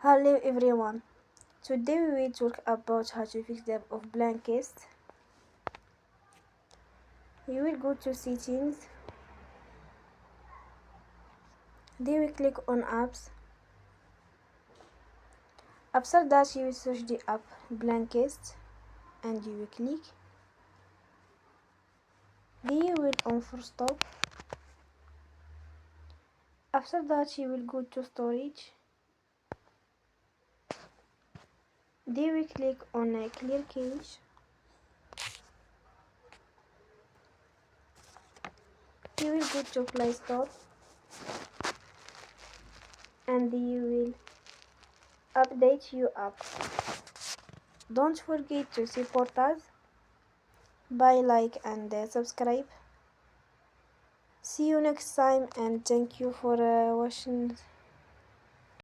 Hello everyone. Today we will talk about how to fix the app of Blinkist. You will go to settings. Then we click on apps. After that you will search the app Blinkist and you will click. Then you will on for stop. After that you will go to storage. Then we click on clear cache. You will go to Play Store and you will update your app. Don't forget to support us by like and subscribe. See you next time and thank you for watching.